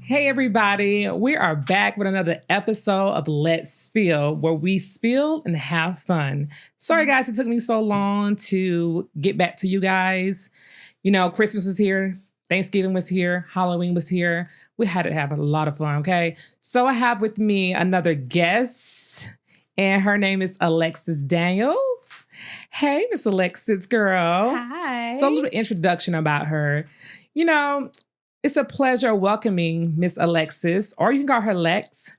Hey everybody, we are back with another episode of Let's Spill, where we spill and have fun. Sorry guys, it took me so long to get back to you guys. You know, Christmas was here, Thanksgiving was here, Halloween was here. We had to have a lot of fun, okay? So I have with me another guest, and her name is Alexis Daniels. Hey, Miss Alexis, girl. Hi. So a little introduction about her. You know, it's a pleasure welcoming Miss Alexis, or you can call her Lex,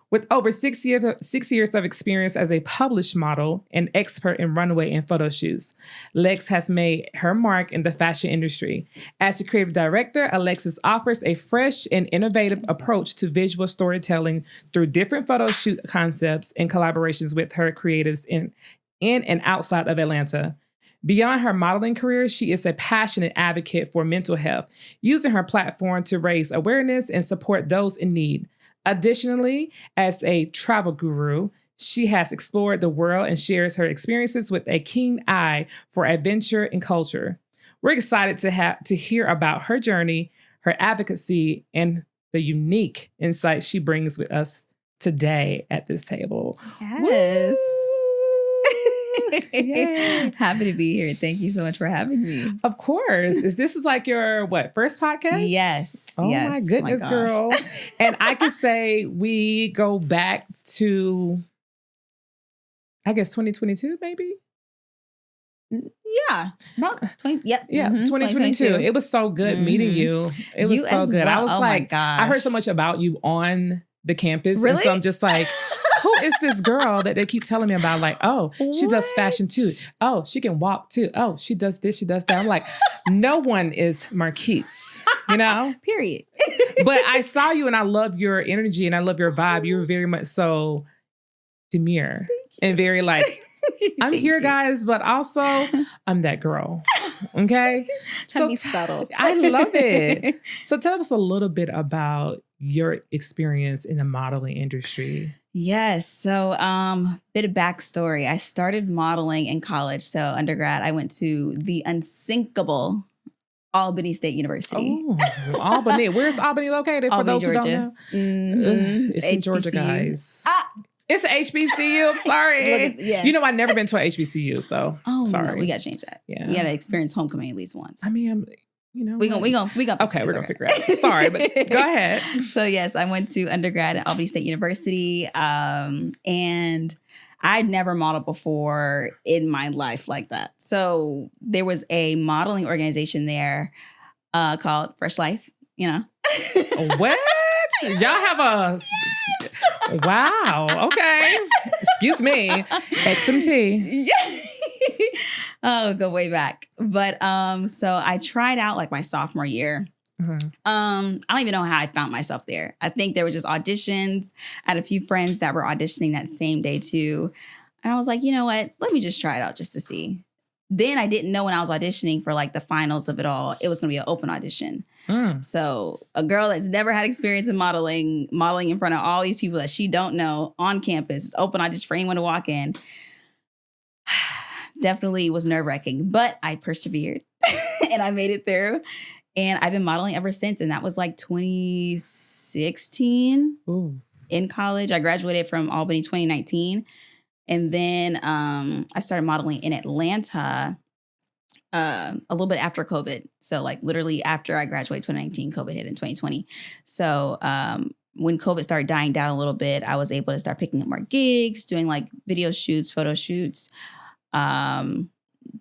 with over 6 years of experience as a published model and expert in runway and photo shoots. Lex has made her mark in the fashion industry. As a creative director, Alexis offers a fresh and innovative approach to visual storytelling through different photo shoot concepts and collaborations with her creatives in and outside of Atlanta. Beyond her modeling career, she is a passionate advocate for mental health, using her platform to raise awareness and support those in need. Additionally, as a travel guru, she has explored the world and shares her experiences with a keen eye for adventure and culture. We're excited to hear about her journey, her advocacy, and the unique insights she brings with us today at this table. Yes. Yay. Happy to be here. Thank you so much for having me. Of course. This is like your, first podcast? Yes. Oh yes. my goodness, gosh. girl. And I could say we go back to, I guess, 2022, maybe? Yeah. About 20, yep. Yeah, Mhm, 2022. It was so good meeting you. It was You so as good. I well. was Oh my like, gosh. I heard so much about you on the campus. Really? And so I'm just like, who is this girl that they keep telling me about? Like, oh, she does fashion too. Oh, she can walk too. Oh, she does this, she does that. I'm like, no one is Marquise, you know? Period. But I saw you and I love your energy and I love your vibe. You were very much so demure and very like, I'm here, guys, but also I'm that girl. Okay? So be subtle. I love it. So tell us a little bit about your experience in the modeling industry. Yes. So bit of backstory. I started modeling in college. So undergrad, I went to the unsinkable Albany State University. Oh, Albany. Where's Albany located for Albany, those who Georgia. don't know? It's in Georgia, HBCU. guys. It's an HBCU. I'm sorry. Yes. You know, I've never been to an HBCU, so sorry. No, we got to change that. Yeah. We got to experience homecoming at least once. I mean, we We gonna Okay, we're gonna figure it out. Sorry, but go ahead. So yes, I went to undergrad at Albany State University, and I'd never modeled before in my life like that. So there was a modeling organization there called Fresh Life. You know, What? Y'all have a wow. Okay, excuse me, XMT. Oh, go way back. But so I tried out like my sophomore year. I don't even know how I found myself there. I think there were just auditions. I had a few friends that were auditioning that same day too. And I was like, you know what? Let me just try it out just to see. Then I didn't know when I was auditioning for like the finals of it all, it was going to be an open audition. So a girl that's never had experience in modeling in front of all these people that she don't know on campus, it's open audition for anyone to walk in. Definitely was nerve-wracking, but I persevered and I made it through. And I've been modeling ever since. And that was like 2016 in college. I graduated from Albany 2019. And then I started modeling in Atlanta a little bit after COVID. So like literally after I graduated 2019, COVID hit in 2020. So when COVID started dying down a little bit, I was able to start picking up more gigs, doing like video shoots, photo shoots,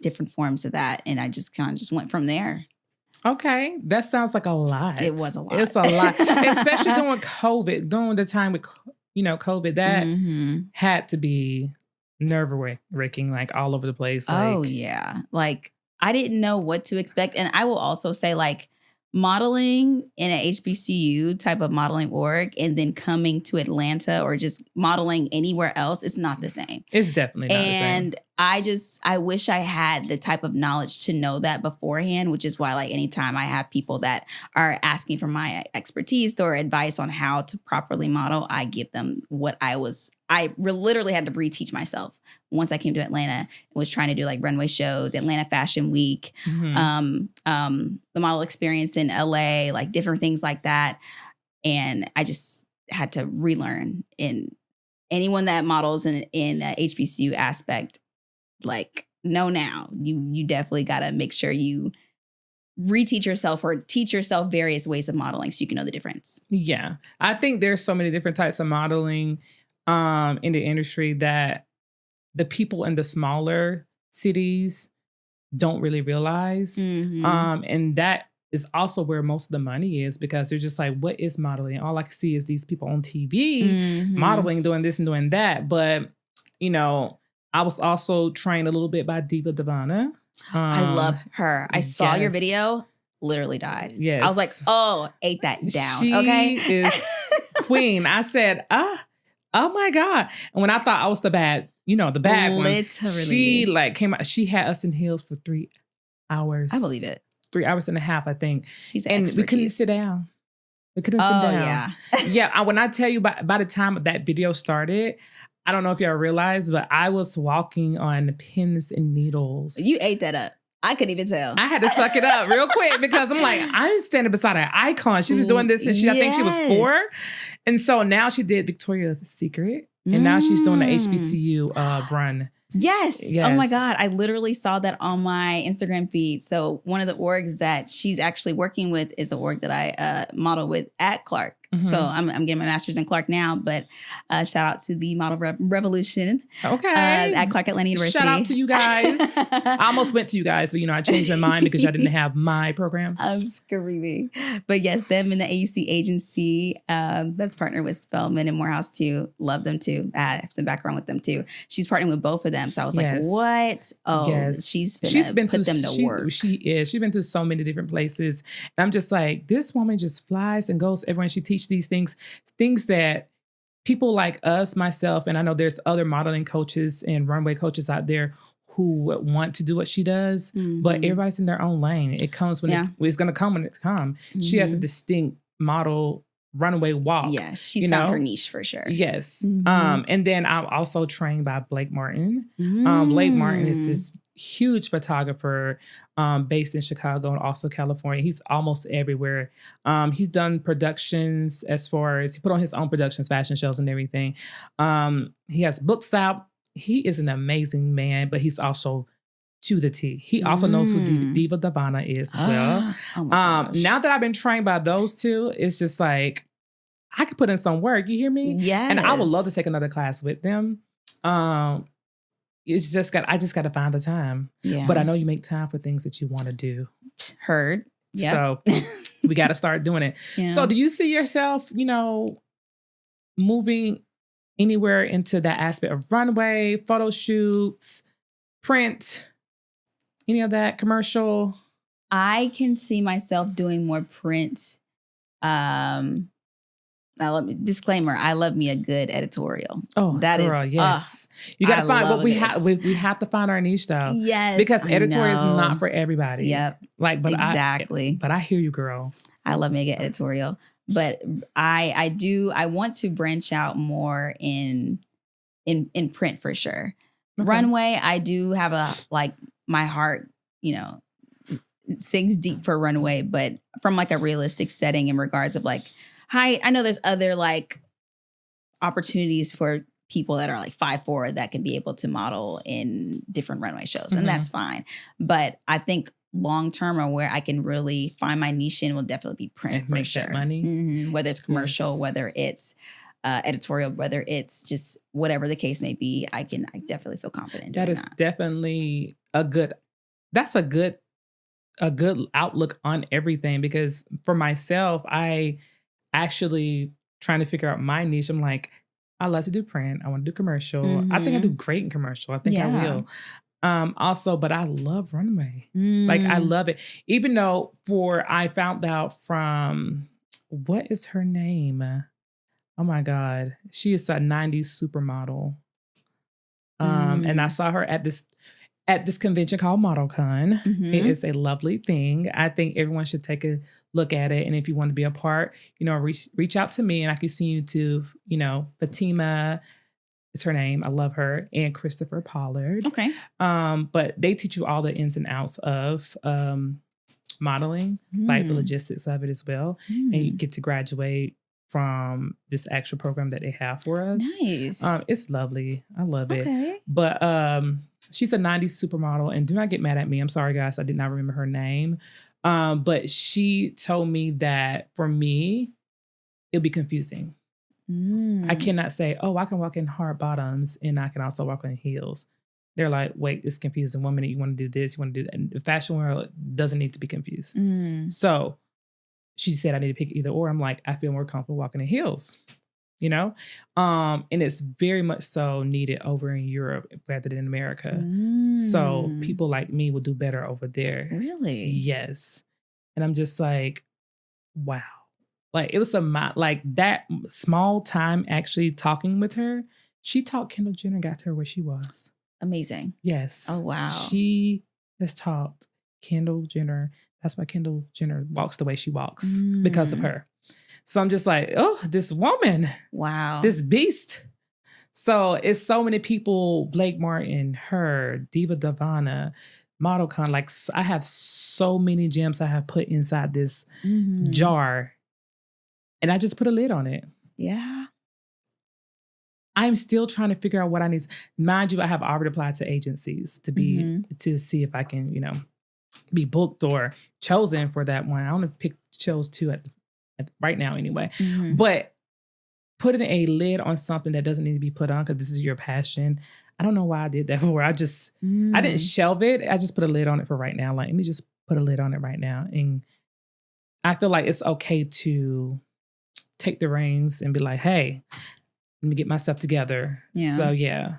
different forms of that. And I just kind of just went from there. Okay, that sounds like a lot. It was a lot. It's a lot, especially during COVID, during the time with, COVID, that had to be nerve-wracking, like all over the place. Oh, yeah. Like, I didn't know what to expect. And I will also say, like, modeling in an HBCU type of modeling org and then coming to Atlanta or just modeling anywhere else, it's not the same. It's definitely not the same. And I wish I had the type of knowledge to know that beforehand, which is why like anytime I have people that are asking for my expertise or advice on how to properly model, I give them what I literally had to reteach myself once I came to Atlanta and was trying to do like runway shows, Atlanta Fashion Week, the model experience in LA, like different things like that. And I just had to relearn. In anyone that models in HBCU aspect, like, know now, you definitely got to make sure you reteach yourself or teach yourself various ways of modeling so you can know the difference. Yeah. I think there's so many different types of modeling in the industry that the people in the smaller cities don't really realize. And that is also where most of the money is, because they're just like, what is modeling? All I can see is these people on TV modeling, doing this and doing that. But, you know, I was also trained a little bit by Diva Devana. I love her. I saw your video, literally died. Yes. I was like, oh, ate that down. She is queen. I said, oh my God. And when I thought I was the bad one, she like came out, she had us in heels for 3 hours. I believe it. 3 hours and a half, I think. She's and expertise. We couldn't sit down. Yeah. When I tell you by the time that video started, I don't know if y'all realize, but I was walking on pins and needles. You ate that up. I couldn't even tell. I had to suck it up real quick because I'm like, I'm standing beside an icon. She was doing this since I think she was 4. And so now she did Victoria's Secret. And now she's doing the HBCU run. Yes. Oh my God. I literally saw that on my Instagram feed. So one of the orgs that she's actually working with is an org that I model with at Clark. So I'm getting my master's in Clark now, but shout out to the Model Revolution. Okay. At Clark Atlanta University. Shout out to you guys. I almost went to you guys, but I changed my mind because I didn't have my program. I'm screaming. But yes, them in the AUC agency that's partnered with Spelman and Morehouse too. Love them too. I have some background with them too. She's partnering with both of them. So I was like, what? Oh, she's been put them to work. She is. She's been to so many different places. And I'm just like, this woman just flies and goes everywhere. She teaches these things that people like us, myself, and I know there's other modeling coaches and runway coaches out there who want to do what she does, but everybody's in their own lane. It comes when it's going to come when it's come. She has a distinct model runway walk. Yeah, she's found her niche for sure. Yes. And then I'm also trained by Blake Martin. Blake Martin is this huge photographer based in Chicago and also California. He's almost everywhere. He's done productions as far as he put on his own productions, fashion shows and everything. He has books out. He is an amazing man, but he's also to the T. He also knows who Diva Devana is as well. Now that I've been trained by those two, it's just like, I could put in some work. You hear me? Yes. And I would love to take another class with them. It's just I just got to find the time. Yeah. But I know you make time for things that you want to do. Heard. Yeah. So we got to start doing it. Yeah. So do you see yourself, moving anywhere into that aspect of runway, photo shoots, print, any of that, commercial? I can see myself doing more print. Disclaimer, I love me a good editorial. Oh, that girl, is yes. You got to find what we have. We have to find our niche though. Yes, because editorial is not for everybody. Yep. But exactly. I hear you, girl. I love me a good editorial, but I want to branch out more in print for sure. Okay. Runway, I do have my heart, sings deep for runway, but from a realistic setting in regards of height. I know there's other opportunities for people that are 5'4" that can be able to model in different runway shows, and that's fine. But I think long term, or where I can really find my niche in, will definitely be print and make sure. That money, whether it's commercial, whether it's editorial, whether it's just whatever the case may be. I definitely feel confident. That is definitely a good outlook on everything, because for myself, I actually trying to figure out my niche. I'm like, I love to do print. I want to do commercial. I think I do great in commercial. I think I will. Also, but I love runway. I love it. Even though I found out from, what is her name? Oh my God. She is a 90s supermodel. And I saw her at this convention called ModelCon. It is a lovely thing. I think everyone should take a look at it. And if you want to be a part, reach out to me and I can send you to, Fatima is her name. I love her. And Christopher Pollard. Okay. But they teach you all the ins and outs of modeling, the logistics of it as well. And you get to graduate from this actual program that they have for us. Nice. It's lovely. I love it. Okay. But she's a 90s supermodel, and do not get mad at me. I'm sorry, guys. I did not remember her name. But she told me that for me, it'll be confusing. I cannot say, oh, I can walk in hard bottoms and I can also walk in heels. They're like, wait, it's confusing. 1 minute you want to do this, you want to do that. And the fashion world doesn't need to be confused. So she said I need to pick either or. I'm like, I feel more comfortable walking in heels, you know? And it's very much so needed over in Europe rather than America. So people like me will do better over there. Really? Yes. And I'm just like, wow. Like it was like that small time actually talking with her. She taught Kendall Jenner, got to her where she was. Amazing. Yes. Oh, wow. She has taught Kendall Jenner. That's why Kendall Jenner walks the way she walks because of her. So I'm just like, oh, this woman. Wow. This beast. So it's so many people, Blake Martin, her, Diva Davana, ModelCon. Like I have so many gems I have put inside this jar. And I just put a lid on it. Yeah. I'm still trying to figure out what I need. Mind you, I have already applied to agencies to see if I can, be booked or chosen for that one. I only chose 2 at right now anyway. But putting a lid on something that doesn't need to be put on because this is your passion. I don't know why I did that for. I didn't shelve it. I just put a lid on it for right now. Like, let me just put a lid on it right now. And I feel like it's okay to take the reins and be like, hey, let me get myself together. Yeah. So yeah,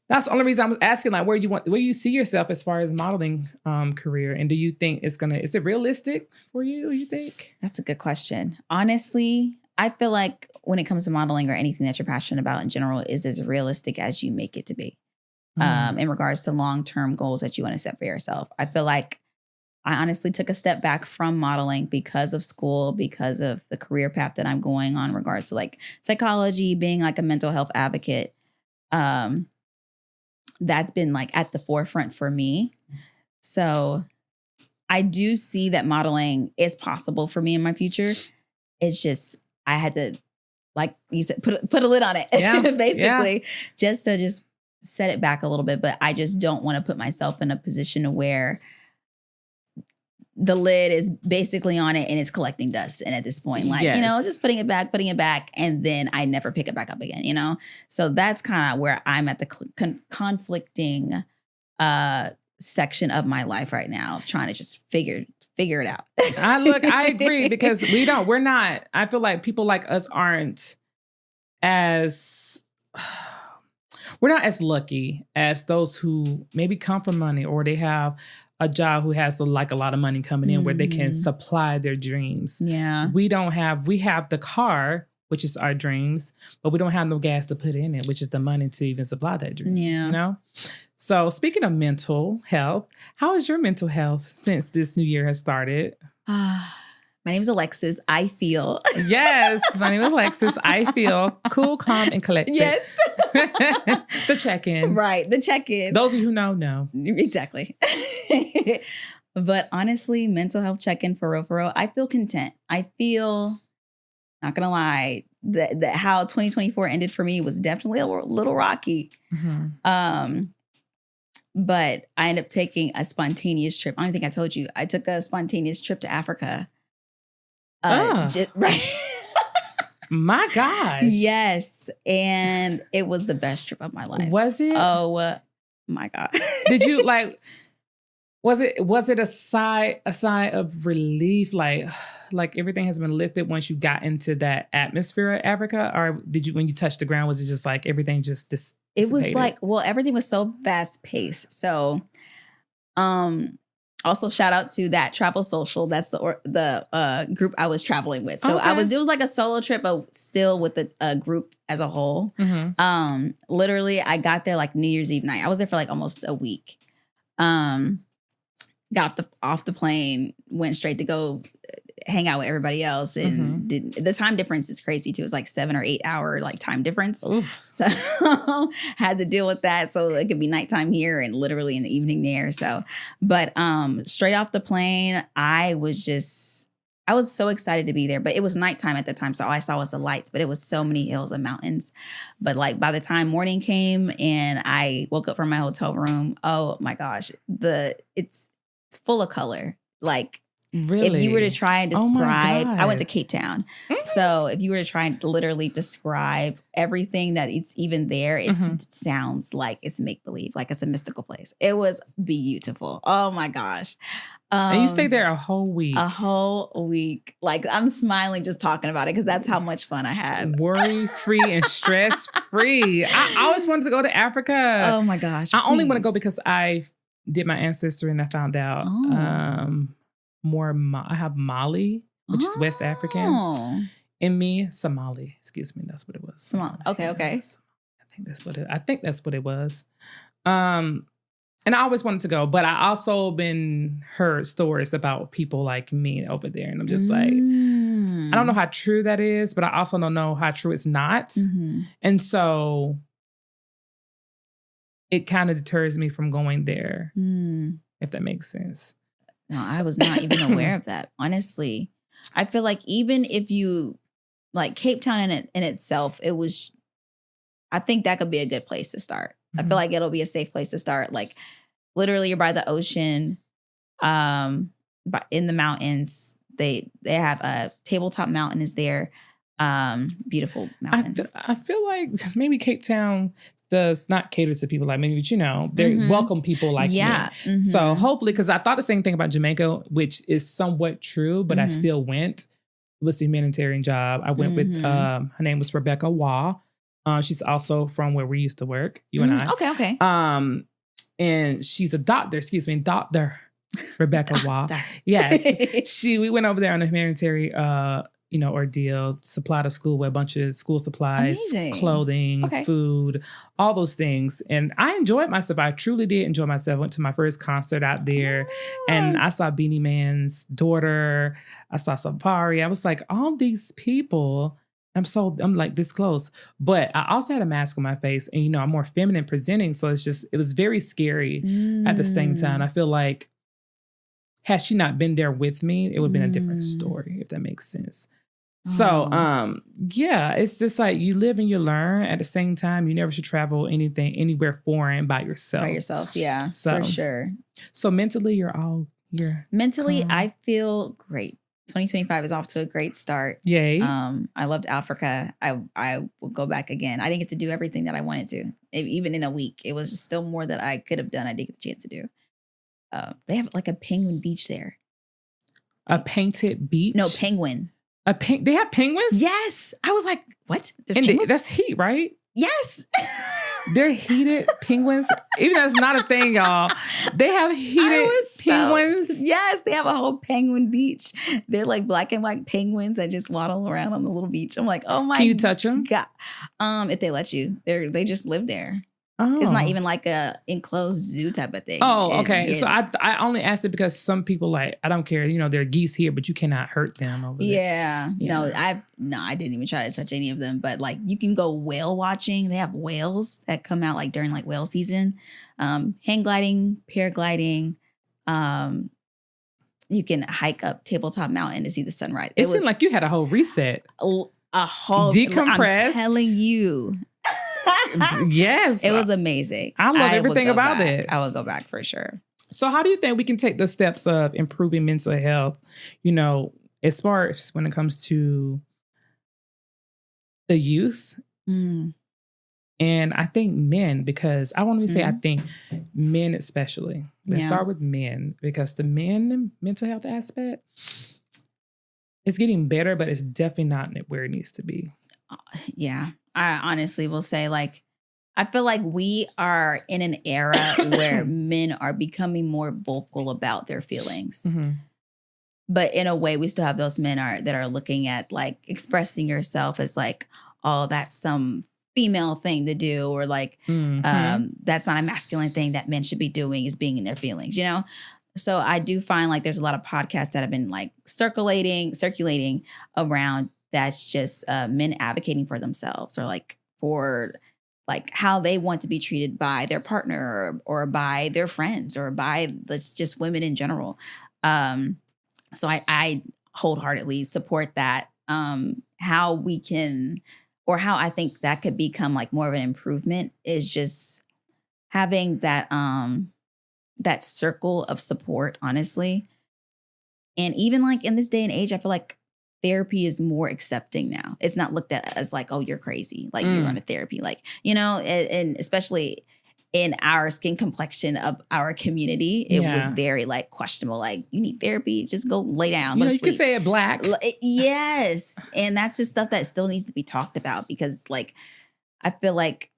that's the only reason I was asking, like, where you see yourself as far as modeling career, and do you think is it realistic for you? You think? That's a good question. Honestly, I feel like when it comes to modeling or anything that you're passionate about in general is as realistic as you make it to be. In regards to long-term goals that you want to set for yourself, I feel like I honestly took a step back from modeling because of school, because of the career path that I'm going on in regards to like psychology, being like a mental health advocate. That's been like at the forefront for me. So I do see that modeling is possible for me in my future. It's just, I had to, like you said, put a lid on it, basically, just to set it back a little bit. But I just don't want to put myself in a position where the lid is basically on it and it's collecting dust. And at this point, like, just putting it back. And then I never pick it back up again, So that's kind of where I'm at the conflicting section of my life right now, trying to just figure it out. I agree because I feel like people like us aren't we're not as lucky as those who maybe come from money or they have a job who has like a lot of money coming in where they can supply their dreams. Yeah. We have the car, which is our dreams, but we don't have no gas to put in it, which is the money to even supply that dream. Yeah. So speaking of mental health, how is your mental health since this new year has started? My name is Alexis. I feel. Yes, my name is Alexis. I feel cool, calm, and collected. Yes. The check-in. Right, the check-in. Those of you who know. Exactly. But honestly, mental health check-in for real, I feel content. I feel, not gonna lie, that how 2024 ended for me was definitely a little rocky. But I ended up taking a spontaneous trip. I don't think I told you. I took a spontaneous trip to Africa. Right. My gosh. Yes. And it was the best trip of my life. Was it? Oh my God. Did you was it a sigh of relief? Like everything has been lifted once you got into that atmosphere of Africa? Or did you, when you touched the ground, was it just like everything just dissipated? It was like, everything was so fast paced. So, also shout out to that Travel Social. That's the group I was traveling with. So it was like a solo trip, but still with a group as a whole. Literally I got there like New Year's Eve night. I was there for like almost a week. Got off the plane, went straight to go hang out with everybody else. And the time difference is crazy too. It's like 7 or 8 hour like time difference. Oof. So had to deal with that. So it could be nighttime here and literally in the evening there. So, but straight off the plane, I was just I was so excited to be there, but it was nighttime at the time. So all I saw was the lights, but it was so many hills and mountains. But like by the time morning came and I woke up from my hotel room, oh my gosh, it's full of color. Like Really? if you were to try and Oh my describe, I went God. to Cape Town. Mhm. So if you were to try and literally describe everything that it's even there, it Mhm. sounds like it's make-believe, like it's a mystical place. It was beautiful. Oh my gosh. And you stayed there a whole week. A whole week. Like I'm smiling just talking about it because that's how much fun I had. Worry-free and stress-free. I always wanted to go to Africa. Oh my gosh. I only want to go please. because I did my ancestry and I found out Oh. I have Mali, which is West African, Oh. in me. Somali, excuse me, that's what it was. Somali. Okay, okay. I think that's what it was. And I always wanted to go, but I also been heard stories about people like me over there, and I'm just like, I don't know how true that is, but I also don't know how true it's not, Mm-hmm. and so it kind of deters me from going there, if that makes sense. No, I was not even aware of that. Honestly, I feel like even if you like Cape Town in itself, I think that could be a good place to start. I feel like it'll be a safe place to start. Like literally you're by the ocean, but in the mountains, they have a tabletop mountain is there. Beautiful mountain. I feel like maybe Cape Town does not cater to people like me, but they welcome people like me. Mm-hmm. So hopefully, because I thought the same thing about Jamaica, which is somewhat true, but I still went. It was a humanitarian job. I went with, her name was Rebecca Waugh. She's also from where we used to work, you and I. Okay. And she's a doctor, Dr. Rebecca Waugh. Yes. We went over there on a humanitarian ordeal, supplied a school with a bunch of school supplies, Amazing. clothing, food, all those things. And I enjoyed myself. I truly did enjoy myself. Went to my first concert out there and I saw Beanie Man's daughter. I saw Safari. I was like, all these people, I'm like this close. But I also had a mask on my face and, I'm more feminine presenting. So it was very scary at the same time. I feel like had she not been there with me, it would have been a different story, if that makes sense. So, it's just like you live and you learn. At the same time, you never should travel anywhere foreign by yourself. By yourself, yeah, so, for sure. So mentally, mentally, I feel great. 2025 is off to a great start. Yay. I loved Africa. I will go back again. I didn't get to do everything that I wanted to, even in a week. It was still more that I could have done. I didn't get the chance to do. They have like a penguin beach there. A painted beach? No, penguin. They have penguins? Yes. I was like, what? That's heat, right? Yes. They're heated penguins. Even that's not a thing, y'all. They have heated penguins. Yes, they have a whole penguin beach. They're like black and white penguins that just waddle around on the little beach. I'm like, oh my God. Can you touch them? God. If they let you. They just live there. Oh. It's not even like a enclosed zoo type of thing. Oh, okay. So I only asked it because some people I don't care. There are geese here, but you cannot hurt them over there. Yeah. No, I didn't even try to touch any of them. But like you can go whale watching. They have whales that come out like during like whale season. Hang gliding, paragliding. You can hike up Tabletop Mountain to see the sunrise. It seemed like you had a whole reset. A whole decompress. I'm telling you. Yes. It was amazing. I love everything about it. I will go back for sure. So how do you think we can take the steps of improving mental health, as far as when it comes to the youth? And I think men, because I want to say I think men especially. Let's start with men, because the men mental health aspect is getting better, but it's definitely not where it needs to be. Yeah. I honestly will say, like, I feel like we are in an era where men are becoming more vocal about their feelings. But in a way, we still have those men that are looking at like expressing yourself as like, oh, that's some female thing to do, or like that's not a masculine thing that men should be doing, is being in their feelings, So I do find like there's a lot of podcasts that have been like circulating around that's just men advocating for themselves, or like for like how they want to be treated by their partner or by their friends or by just women in general. So I wholeheartedly support that. How we can, or how I think that could become like more of an improvement is just having that that circle of support, honestly. And even like in this day and age, I feel like therapy is more accepting now. It's not looked at as like, oh, you're crazy, like you're going to therapy, like, you know, and especially in our skin complexion of our community, it was very like questionable. Like, you need therapy, just go lay down. You can say it Black. Yes. And that's just stuff that still needs to be talked about, because like, I feel like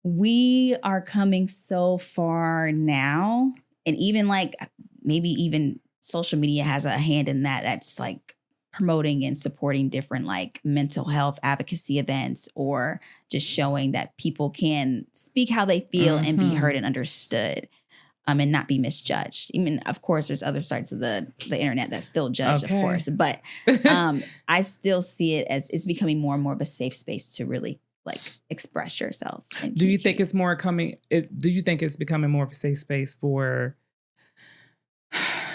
we are coming so far now. And even like, maybe even social media has a hand in that. That's like promoting and supporting different like mental health advocacy events, or just showing that people can speak how they feel and be heard and understood, and not be misjudged. I mean, of course, there's other sides of the internet that still judge, of course, but I still see it as it's becoming more and more of a safe space to really like express yourself. Do you think it's more coming? Do you think it's becoming more of a safe space for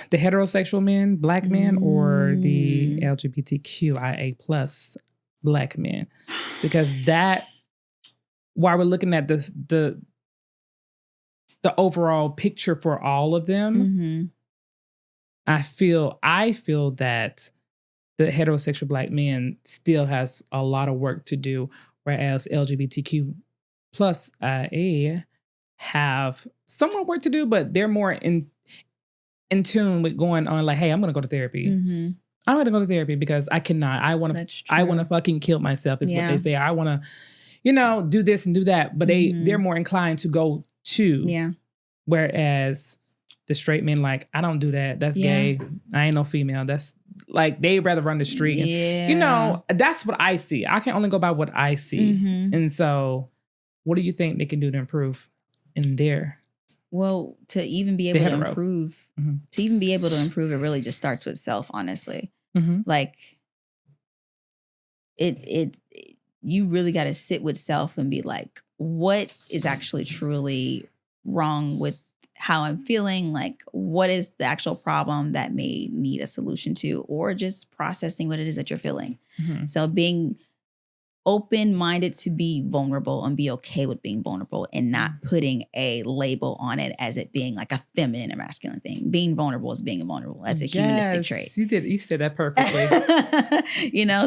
the heterosexual men, Black men, or the LGBTQIA plus Black men? Because that, while we're looking at the overall picture for all of them, I feel that the heterosexual Black men still has a lot of work to do, whereas LGBTQ plus IA have somewhat work to do, but they're more in tune with going on like, hey, I'm going to go to therapy. I'm going to go to therapy because I cannot. I want to fucking kill myself is what they say. I want to, do this and do that. But they're more inclined to go to. Yeah. Whereas the straight men, like, I don't do that. That's gay. I ain't no female. That's like, they'd rather run the street. And, that's what I see. I can only go by what I see. And so what do you think they can do to improve in there? Well, to even be able to improve, it really just starts with self, honestly. Like you really got to sit with self and be like, what is actually truly wrong with how I'm feeling? Like, what is the actual problem that may need a solution to, or just processing what it is that you're feeling. So being open-minded to be vulnerable and be okay with being vulnerable, and not putting a label on it as it being like a feminine or masculine thing. Being vulnerable is being vulnerable. That's a humanistic trait. You said that perfectly.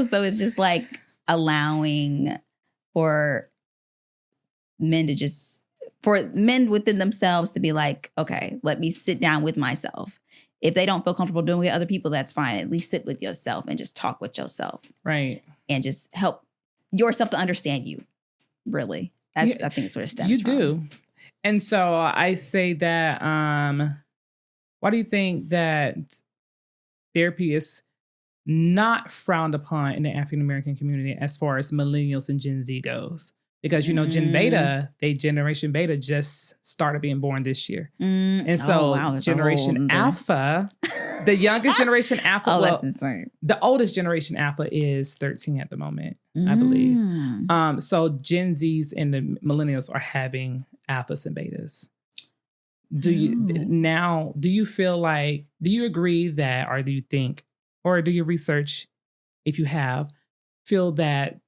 So it's just like allowing for men within themselves to be like, okay, let me sit down with myself. If they don't feel comfortable doing it with other people, that's fine. At least sit with yourself and just talk with yourself. Right. And just help yourself to understand you, really. I think it's where it stems from. You do. And so I say that, why do you think that therapy is not frowned upon in the African-American community as far as millennials and Gen Z goes? Because, Generation Beta just started being born this year. And so Generation Alpha, the youngest Generation Alpha, that's insane. The oldest Generation Alpha is 13 at the moment, I believe. So Gen Zs and the millennials are having alphas and betas. Do you feel like, do you agree that, or do you think, or do you research, if you have, feel that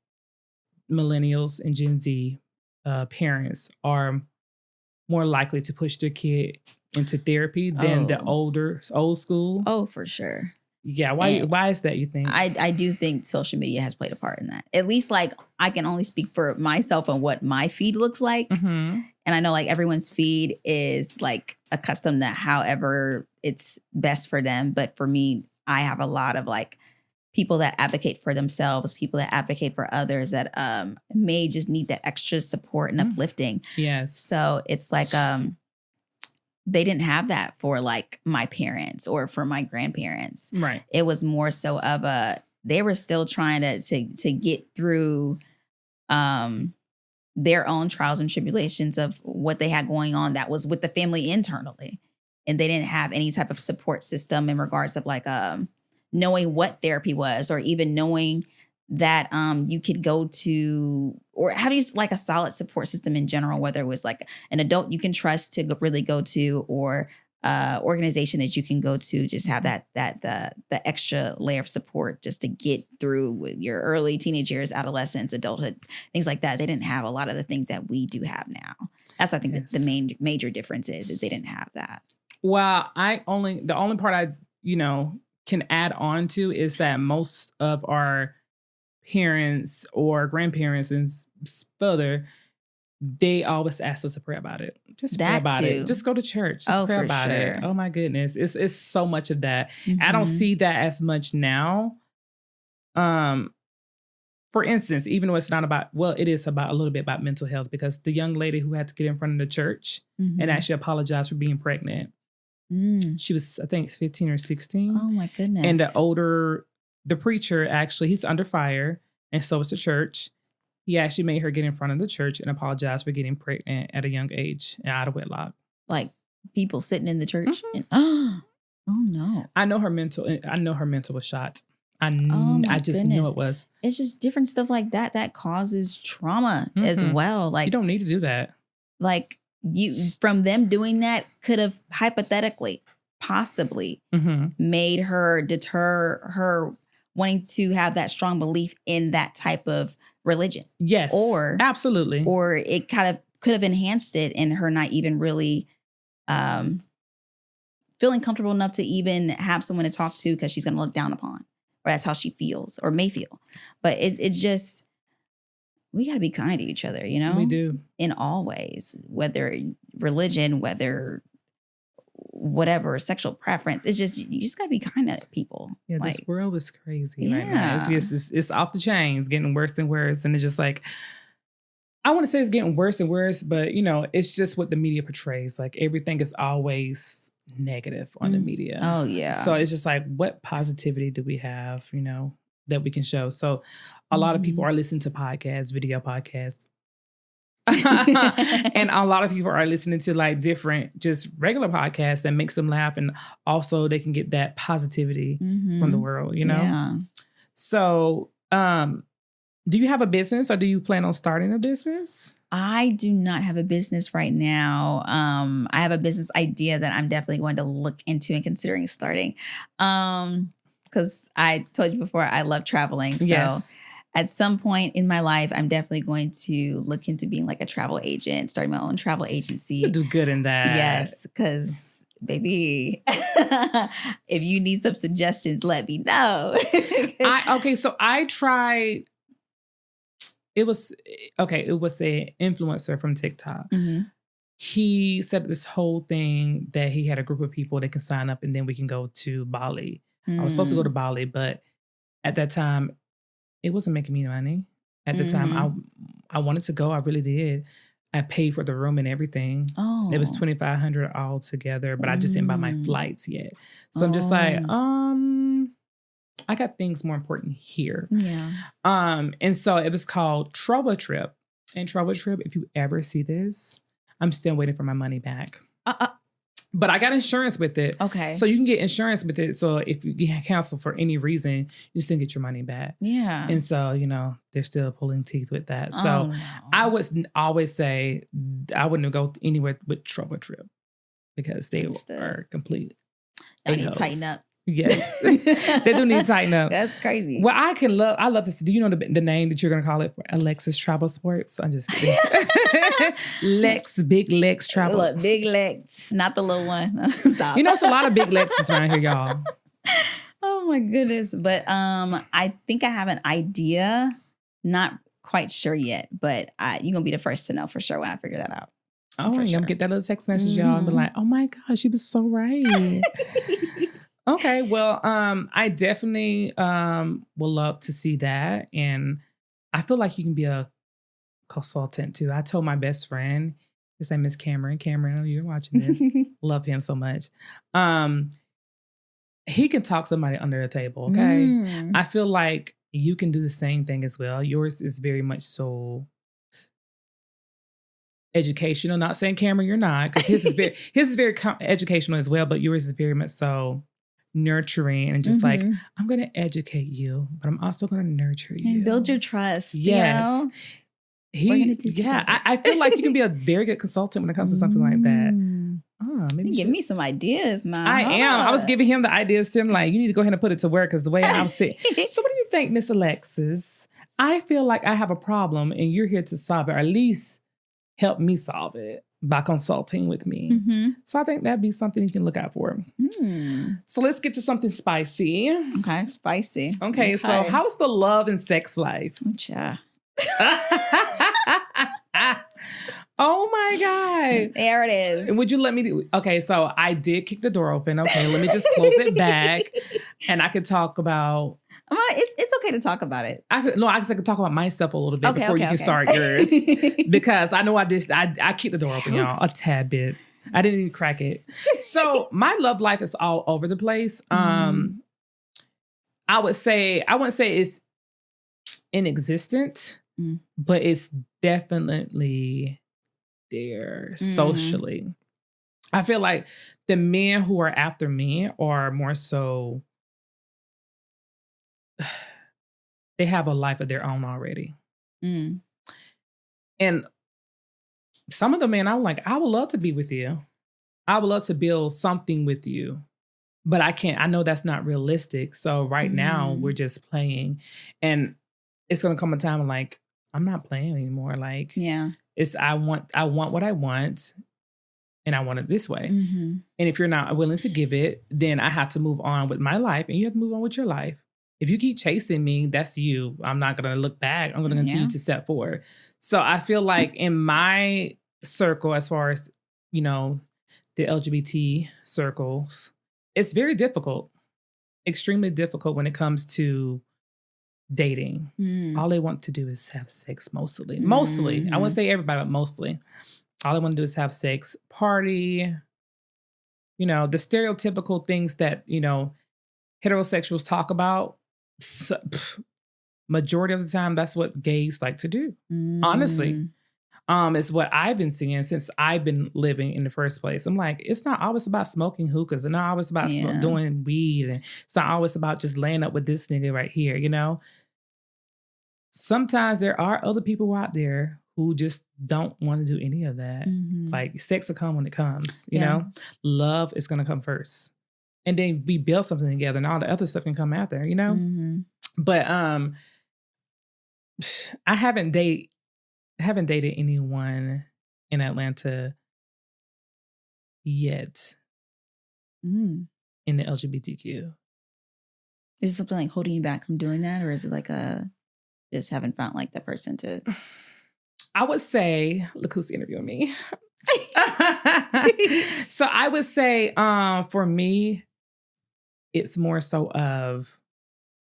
millennials and Gen Z parents are more likely to push their kid into therapy than the old school? Oh, for sure. Yeah. Why is that, you think? I do think social media has played a part in that. At least like I can only speak for myself on what my feed looks like. And I know like everyone's feed is like accustomed to however it's best for them. But for me, I have a lot of like people that advocate for themselves, people that advocate for others that may just need that extra support and uplifting. Yes. So it's like they didn't have that for like my parents or for my grandparents. Right. It was more so of they were still trying to get through their own trials and tribulations of what they had going on that was with the family internally. And they didn't have any type of support system in regards of like knowing what therapy was, or even knowing that you could go to, or having like a solid support system in general, whether it was like an adult you can trust to really go to, or organization that you can go to, just have the extra layer of support just to get through with your early teenage years, adolescence, adulthood, things like that. They didn't have a lot of the things that we do have now. That's, I think, the major difference is they didn't have that. Well, the only part I, can add on to is that most of our parents or grandparents and further, they always ask us to pray about it. Just pray about it. Just go to church. Just pray about it. Oh my goodness. It's so much of that. Mm-hmm. I don't see that as much now. For instance, even though it's not about, it is about a little bit about mental health, because the young lady who had to get in front of the church and actually apologize for being pregnant. She was, I think, 15 or 16. Oh my goodness. And the preacher, actually, he's under fire, and so is the church. He actually made her get in front of the church and apologize for getting pregnant at a young age and out of wedlock. Like people sitting in the church. Oh no. I know her mental was shot. I just knew it was. It's just different stuff like that causes trauma as well. Like, you don't need to do that. Like, from them doing that could have hypothetically, possibly made her deter her wanting to have that strong belief in that type of religion. Yes. Or absolutely. Or it kind of could have enhanced it in her not even really feeling comfortable enough to even have someone to talk to, because she's going to look down upon, or that's how she feels or may feel. But it's just, we got to be kind to each other, We do. In all ways, whether religion, whether whatever, sexual preference. It's just, you just got to be kind to people. Yeah, this world is crazy right now. It's off the chain. It's getting worse and worse. And it's just like, I want to say it's getting worse and worse, but it's just what the media portrays. Like, everything is always negative on the media. Oh yeah. So it's just like, what positivity do we have, that we can show? So a lot of people are listening to podcasts, video podcasts. And a lot of people are listening to like different, just regular podcasts that makes them laugh. And also they can get that positivity from the world, Yeah. So, do you have a business, or do you plan on starting a business? I do not have a business right now. I have a business idea that I'm definitely going to look into and considering starting. Because I told you before, I love traveling. So at some point in my life, I'm definitely going to look into being like a travel agent, starting my own travel agency. You'll do good in that. Yes, because baby, if you need some suggestions, let me know. So I tried. It was an influencer from TikTok. He said this whole thing that he had a group of people that can sign up, and then we can go to Bali. I was supposed to go to Bali, but at that time, it wasn't making me money. At the time, I wanted to go. I really did. I paid for the room and everything. Oh. It was $2,500 all together, but I just didn't buy my flights yet. So I'm just like, I got things more important here. Yeah. And so it was called Trouble Trip. And Trouble Trip, if you ever see this, I'm still waiting for my money back. But I got insurance with it. Okay. So you can get insurance with it. So if you get canceled for any reason, you still get your money back. Yeah. And so, they're still pulling teeth with that. So I would always say I wouldn't go anywhere with Trouble Trip, because they are complete. I need to tighten up. Yes. They do need to tighten up. That's crazy. Well, I love this. Do you know the name that you're going to call it for Alexis Travel Sports? I'm just kidding. Big Lex Travel. Look, Big Lex, not the little one. Stop. It's a lot of Big Lexes around here, y'all. Oh my goodness. But I think I have an idea. Not quite sure yet, but you're going to be the first to know for sure when I figure that out. Oh, you're going to get that little text message, y'all, and be like, oh my gosh, she was so right. Okay, well, I definitely will love to see that. And I feel like you can be a consultant too. I told my best friend, his name is Cameron. Cameron, you're watching this. Love him so much. He can talk somebody under a table, okay? I feel like you can do the same thing as well. Yours is very much so educational. Not saying Cameron, you're not, because his is very educational as well, but yours is very much so nurturing and just like, I'm going to educate you, but I'm also going to nurture you. And build your trust. Yes. I feel like you can be a very good consultant when it comes to something like that. Maybe give me some ideas now. I am. I was giving him the ideas to him, like, you need to go ahead and put it to work because the way I was sitting. So what do you think, Miss Alexis? I feel like I have a problem and you're here to solve it, or at least help me solve it by consulting with me. Mm-hmm. So I think that'd be something you can look out for. So let's get to something spicy. Okay, spicy. Okay, so how's the love and sex life? Yeah. Oh my God. There it is. Would you let me do? Okay, so I did kick the door open. Okay, let me just close it back and I could talk about. It's okay to talk about it. I could talk about myself a little bit before you can start yours. Because I know I kicked the door open, y'all, a tad bit. I didn't even crack it. So my love life is all over the place. I wouldn't say it's inexistent, but it's definitely there socially. I feel like the men who are after me are more so, they have a life of their own already. And some of the men, I'm like, I would love to be with you. I would love to build something with you, but I can't. I know that's not realistic. So right now we're just playing, and it's going to come a time when, like, I'm not playing anymore. Like, I want what I want, and I want it this way. And if you're not willing to give it, then I have to move on with my life, and you have to move on with your life. If you keep chasing me, that's you. I'm not going to look back. I'm going to continue to step forward. So I feel like in my circle, as far as, you know, the LGBT circles, it's very difficult, extremely difficult when it comes to dating. All they want to do is have sex mostly. Mostly. I wouldn't say everybody, but mostly. All they want to do is have sex, party, you know, the stereotypical things that, you know, heterosexuals talk about. Majority of the time, that's what gays like to do. Honestly, it's what I've been seeing since I've been living in the first place. I'm like, it's not always about smoking hookahs, and not always about doing weed, and it's not always about just laying up with this nigga right here. You know, sometimes there are other people out there who just don't want to do any of that. Like, sex will come when it comes. You know, love is gonna come first. And then we build something together, and all the other stuff can come after, you know? But I haven't dated anyone in Atlanta yet in the LGBTQ. Is it something like holding you back from doing that? Or is it like just haven't found like the person to? I would say, look who's interviewing me. So I would say for me, it's more so of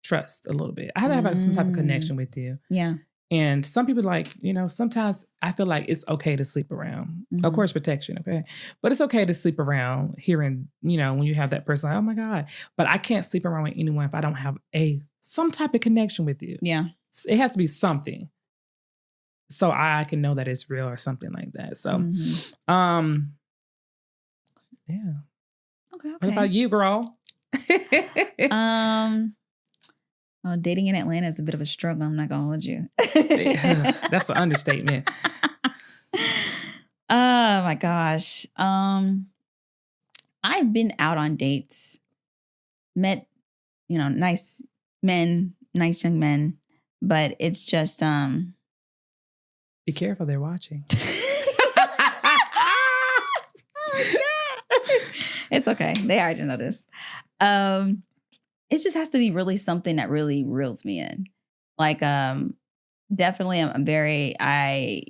trust a little bit. I have to have some type of connection with you. Yeah. And some people, like, you know, sometimes I feel like it's okay to sleep around. Of course, protection, okay? But it's okay to sleep around hearing, you know, when you have that person, like, oh my God. But I can't sleep around with anyone if I don't have some type of connection with you. Yeah. It has to be something. So I can know that it's real or something like that. So, yeah. Okay. What about you, girl? Well, dating in Atlanta is a bit of a struggle. I'm not gonna hold you. That's an understatement. Oh my gosh. I've been out on dates, met, you know, nice young men, but it's just be careful, they're watching. It's okay. They already know this. It just has to be really something that really reels me in. Like, definitely I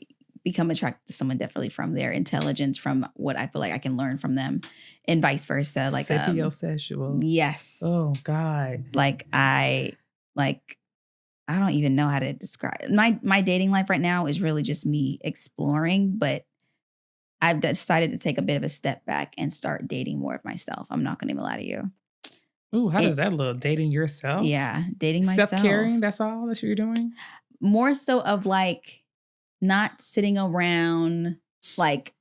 become attracted to someone definitely from their intelligence, from what I feel like I can learn from them, and vice versa. Like, sapiosexual. Yes. Oh God. Like, I don't even know how to describe it. My dating life right now is really just me exploring, but I've decided to take a bit of a step back and start dating more of myself. I'm not going to even lie to you. Ooh, how does that look? Dating yourself? Yeah, dating myself. Self-caring, that's all? That's what you're doing? More so of like not sitting around like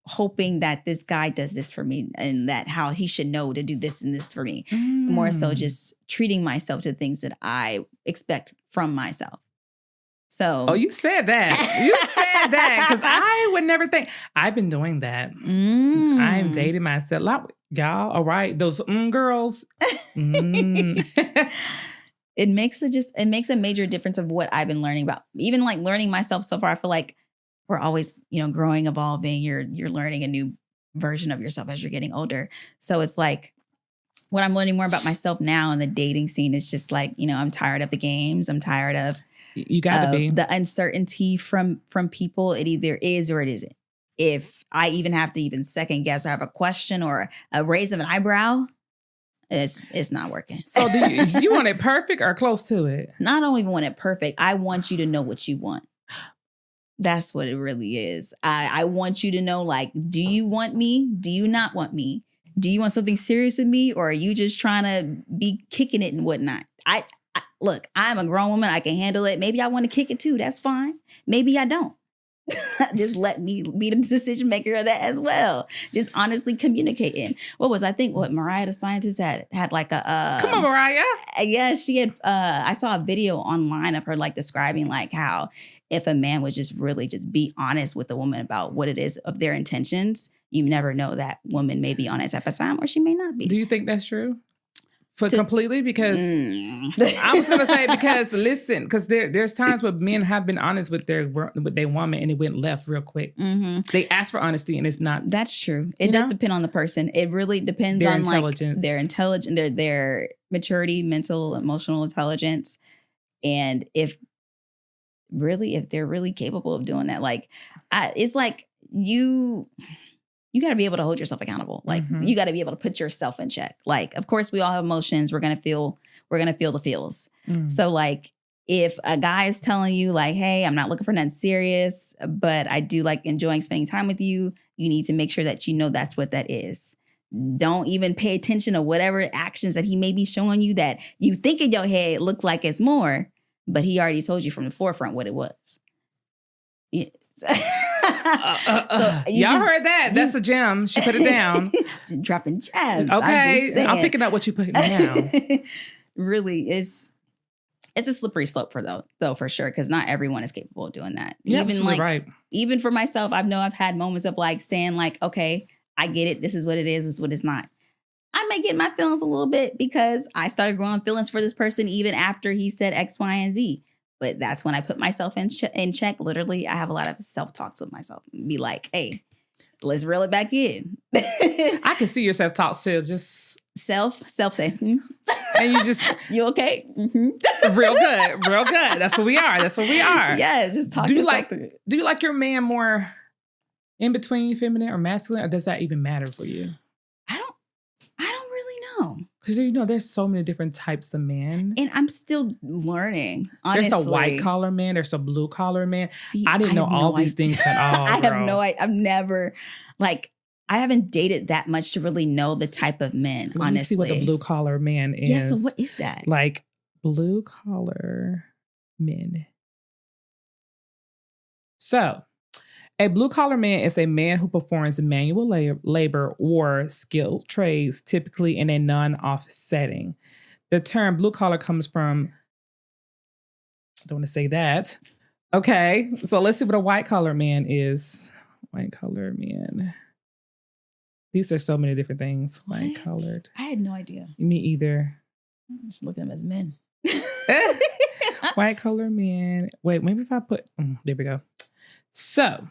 hoping that this guy does this for me and that how he should know to do this and this for me. More so just treating myself to things that I expect from myself. So. Oh, you said that. You said that because I would never think. I've been doing that. I'm dating myself. Y'all, all right. Those girls. It makes a major difference of what I've been learning about. Even like learning myself so far, I feel like we're always, growing, evolving. You're learning a new version of yourself as you're getting older. So it's like what I'm learning more about myself now in the dating scene is just like, I'm tired of the games. I'm tired of you got to be the uncertainty from people. It either is or it isn't. If I even have to even second guess, I have a question or a raise of an eyebrow, it's not working. So do you want it perfect or close to it? Not only want it perfect, I want you to know what you want. That's what it really is. I want you to know, like, do you want me? Do you not want me? Do you want something serious in me? Or are you just trying to be kicking it and whatnot? Look, I'm a grown woman. I can handle it. Maybe I want to kick it too. That's fine. Maybe I don't. Just let me be the decision maker of that as well. Just honestly communicating. I think Mariah the Scientist had like a come on, Mariah. Yeah, she had I saw a video online of her like describing like how if a man would just really just be honest with a woman about what it is of their intentions, you never know that woman may be on that type of time or she may not be. Do you think that's true? Completely? Because I was going to say, because listen, because there's times where men have been honest with their woman and it went left real quick. Mm-hmm. They ask for honesty and it's not. That's true. It does depend on the person. It really depends on intelligence. Like their intelligence, their maturity, mental, emotional intelligence. And if they're really capable of doing that, like it's like you got to be able to hold yourself accountable. Like you got to be able to put yourself in check. Like, of course, we all have emotions. We're going to feel the feels. So like if a guy is telling you like, hey, I'm not looking for nothing serious, but I do like enjoying spending time with you. You need to make sure that that's what that is. Don't even pay attention to whatever actions that he may be showing you that you think in your head looks like it's more, but he already told you from the forefront what it was. Yeah. Y'all heard that? That's a gem. She put it down. Dropping gems. Okay, I'm picking up what you put down. Really, it's a slippery slope for sure, because not everyone is capable of doing that. Yeah, absolutely right. Even for myself, I've had moments of like saying like, okay, I get it. This is what it is. This is what it's not. I may get my feelings a little bit because I started growing feelings for this person even after he said X, Y, and Z. But that's when I put myself in check. Literally, I have a lot of self-talks with myself. Be like, hey, let's reel it back in. I can see your self-talks too. Just self say. And you just... You okay? Real good. That's what we are. Yeah, just talk yourself through it. Do you like your man more in between feminine or masculine? Or does that even matter for you? I don't really know. Because, there's so many different types of men. And I'm still learning, honestly. There's a white-collar man. There's a blue-collar man. See, I didn't know all these things at all, I have no idea. I've never, I haven't dated that much to really know the type of men, honestly. Let me see what the blue-collar man is. Yes, so what is that? Like, blue-collar men. So... a blue-collar man is a man who performs manual labor or skilled trades, typically in a non-office setting. The term blue-collar comes from, I don't want to say that. Okay, so let's see what a white-collar man is. White-collar man. These are so many different things. White-collared. I had no idea. Me either. I'm just looking at them as men. White-collar man. Wait, maybe if I put... there we go. So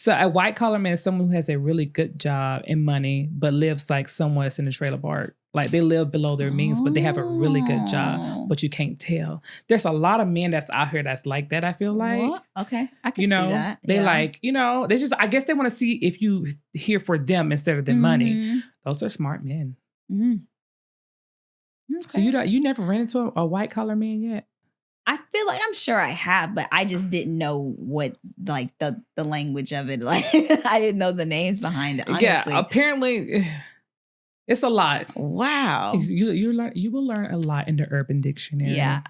a white collar man is someone who has a really good job and money, but lives like somewhat in a trailer park. Like they live below their means, but they have a really good job, but you can't tell. There's a lot of men that's out here that's like that, I feel like. What? Okay, I can see that. They they just, I guess they want to see if you here for them instead of their money. Those are smart men. Okay. So you never ran into a white collar man yet? I feel like I'm sure I have, but I just didn't know what like the language of it. Like I didn't know the names behind it. Honestly. Yeah, apparently it's a lot. Wow. You will learn a lot in the Urban Dictionary. Yeah,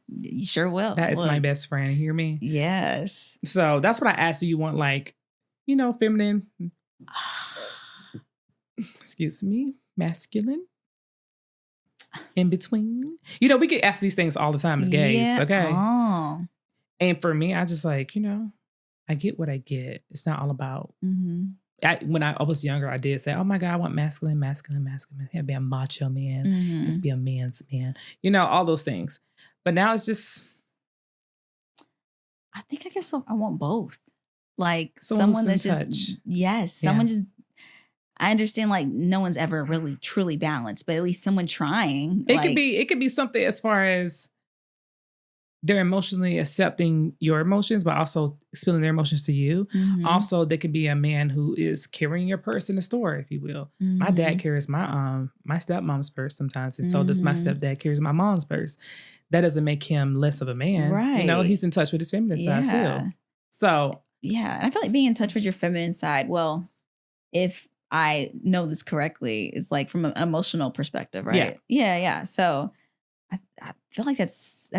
you sure will. That is my best friend. Hear me? Yes. So that's what I asked you. You want feminine? Excuse me, masculine? In between, we get asked these things all the time as gays. Yeah. Okay. Oh, And for me, I just like, I get what I get. It's not all about. When I was younger, I did say, "Oh my God, I want masculine, masculine, masculine. I'd be a macho man. Let's be a man's man." All those things. But now it's just. I think I guess I want both. Like someone that's touch. just someone just. I understand like no one's ever really truly balanced, but at least someone trying. It could be something as far as they're emotionally accepting your emotions, but also spilling their emotions to you. Also, there could be a man who is carrying your purse in the store, if you will. My dad carries my stepmom's purse sometimes, and so does my stepdad carries my mom's purse. That doesn't make him less of a man. Right. He's in touch with his feminine side still. So yeah, I feel like being in touch with your feminine side. Well, if I know this correctly, it's like from an emotional perspective, right? Yeah. So I feel like that's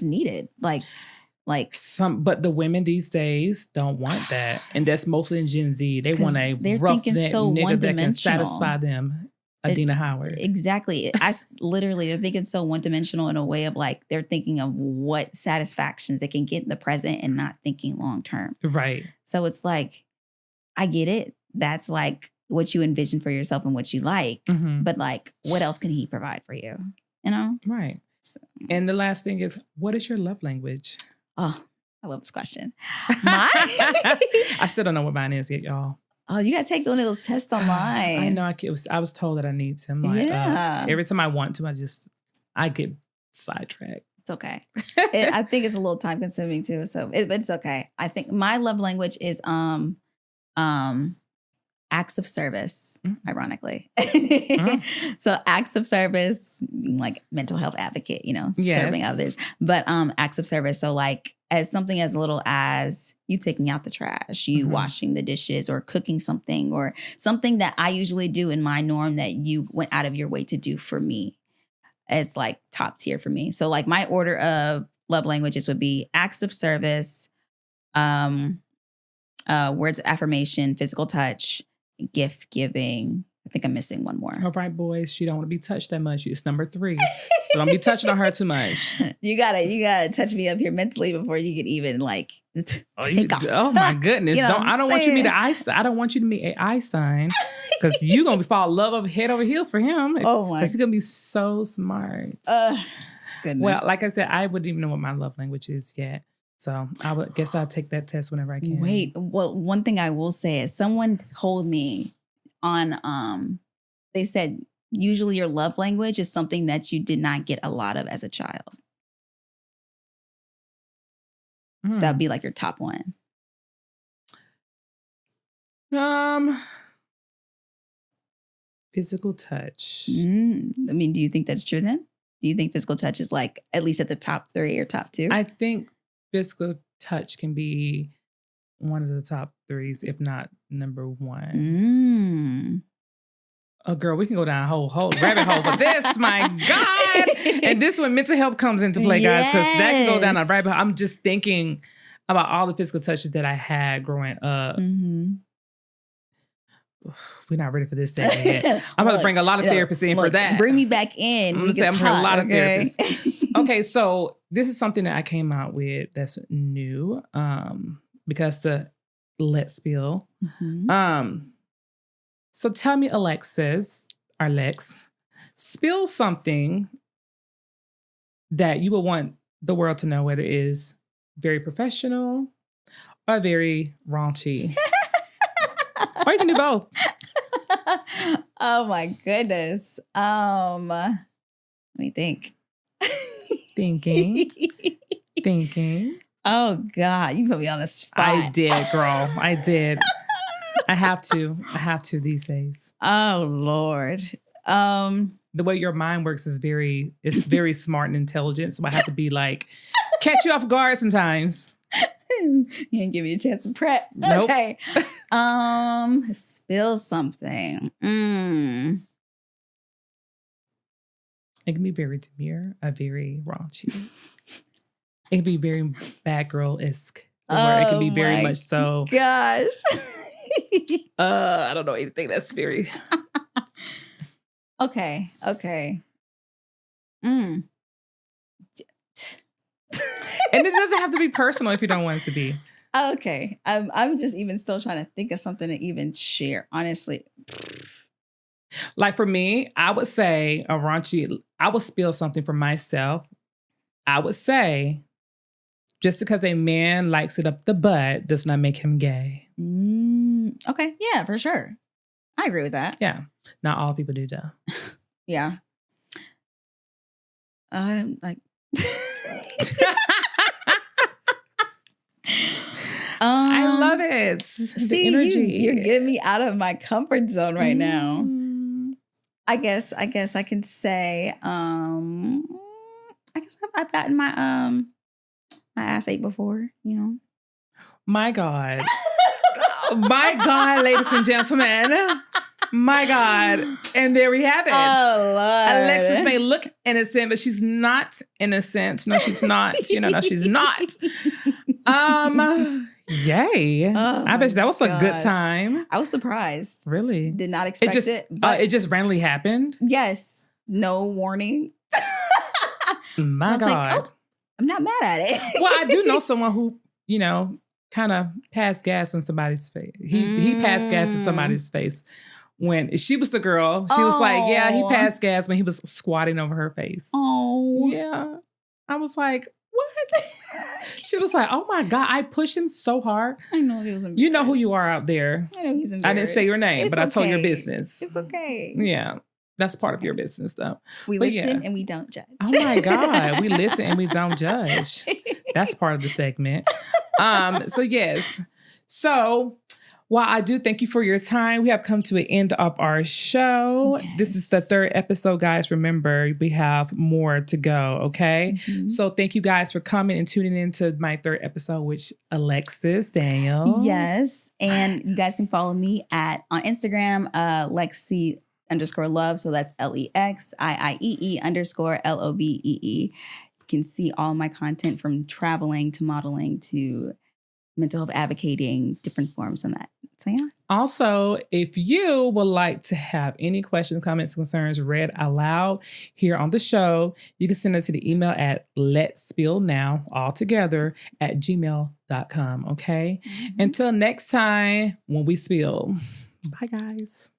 needed. But the women these days don't want that, and that's mostly in Gen Z. They want a roughneck nigga that can satisfy them. Adina Howard. Exactly. They're thinking so one-dimensional in a way of like they're thinking of what satisfactions they can get in the present and not thinking long-term. Right. So it's like, I get it. That's like what you envision for yourself and what you like. But like, what else can he provide for you? Right. So. And the last thing is, what is your love language? Oh, I love this question. I still don't know what mine is yet, y'all. Oh, you got to take one of those tests online. I know. I was told that I need to. I'm like, every time I want to, I get sidetracked. It's okay. I think it's a little time consuming too. So it's okay. I think my love language is acts of service, ironically. So acts of service, like mental health advocate, serving others, but acts of service. So like as something as little as you taking out the trash, you washing the dishes or cooking something or something that I usually do in my norm that you went out of your way to do for me. It's like top tier for me. So like my order of love languages would be acts of service, words of affirmation, physical touch, gift giving. I think I'm missing one more. All right, boys. She don't want to be touched that much. It's number 3. So don't be touching on her too much. You gotta touch me up here mentally before you can even like take off. Oh my goodness. I don't want you to meet I don't want you to meet an Einstein because you're gonna fall in love head over heels for him. Oh my, because he's gonna be so smart. Goodness. Well, like I said, I wouldn't even know what my love language is yet. So I guess I'll take that test whenever I can. Wait, well, one thing I will say is someone told me on, they said, usually your love language is something that you did not get a lot of as a child. That'd be like your top one. Physical touch. I mean, do you think that's true then? Do you think physical touch is like at least at the top 3 or top 2? I think physical touch can be one of the top 3s, if not number 1. Oh, girl, we can go down a whole rabbit hole for this. My God. And this when mental health comes into play, guys, because that can go down a rabbit hole. I'm just thinking about all the physical touches that I had growing up. We're not ready for this segment yet. I'm going to bring a lot of therapists in for that. Bring me back in. I'm going to say I'm bringing a lot of therapists. Okay, so this is something that I came out with that's new because the Let's Spill. So tell me, Lex, spill something that you would want the world to know, whether it is very professional or very raunchy. Or you can do both. Oh my goodness. Let me think. Thinking. Oh God, you put me on the spot. I did, girl. I did. I have to these days. Oh Lord. The way your mind works is very smart and intelligent. So I have to be like, catch you off guard sometimes. You didn't give me a chance to prep. Nope. Okay. Spill something. It can be very demure, very raunchy. It can be very bad girl-esque. Where it can be very much so. Gosh. I don't know anything that's very. Okay. And it doesn't have to be personal if you don't want it to be. Okay. I'm just even still trying to think of something to even share, honestly. Like for me, I would say, Aranchi, I would spill something for myself. I would say, just because a man likes it up the butt does not make him gay. Okay. Yeah, for sure. I agree with that. Yeah. Not all people do though. Yeah. Like. I love it. The energy. You're getting me out of my comfort zone right now. I guess I can say, I guess I've gotten my ass ate before, you know. My God. My God, ladies and gentlemen. My God. And there we have it. Oh, Lord. Alexis may look innocent, but she's not innocent. No, she's not. No, she's not. Yay. Oh, I bet that was a good gosh. time. I was surprised. Really? Did not expect it. It just randomly happened? Yes. No warning. My God. Like, oh, I'm not mad at it. Well, I do know someone who, kind of passed gas in somebody's face. He passed gas in somebody's face. When she was the girl, she was like, yeah, he passed gas when he was squatting over her face. Oh. Yeah. I was like, what? She was like, oh my God, I pushed him so hard. I know he was embarrassed. You know who you are out there. I know he's embarrassed. I didn't say your name, but I told your okay. business. It's okay. Yeah. That's part of your business though. We listen and we don't judge. Oh my God. We listen and we don't judge. That's part of the segment. So yes. So while I do thank you for your time, we have come to an end of our show. Yes. This is the third episode, guys. Remember, we have more to go, okay? Mm-hmm. So thank you guys for coming and tuning into my third episode with Alexis Daniels. Yes. And you guys can follow me on Instagram, Lexi_love. So that's LEXIIEE_LOVEE. You can see all my content from traveling to modeling to mental health advocating, different forms on that. So yeah. Also, if you would like to have any questions, comments, concerns read aloud here on the show, you can send it to the email at letsspillnow altogether @gmail.com. Okay. Mm-hmm. Until next time when we spill. Bye guys.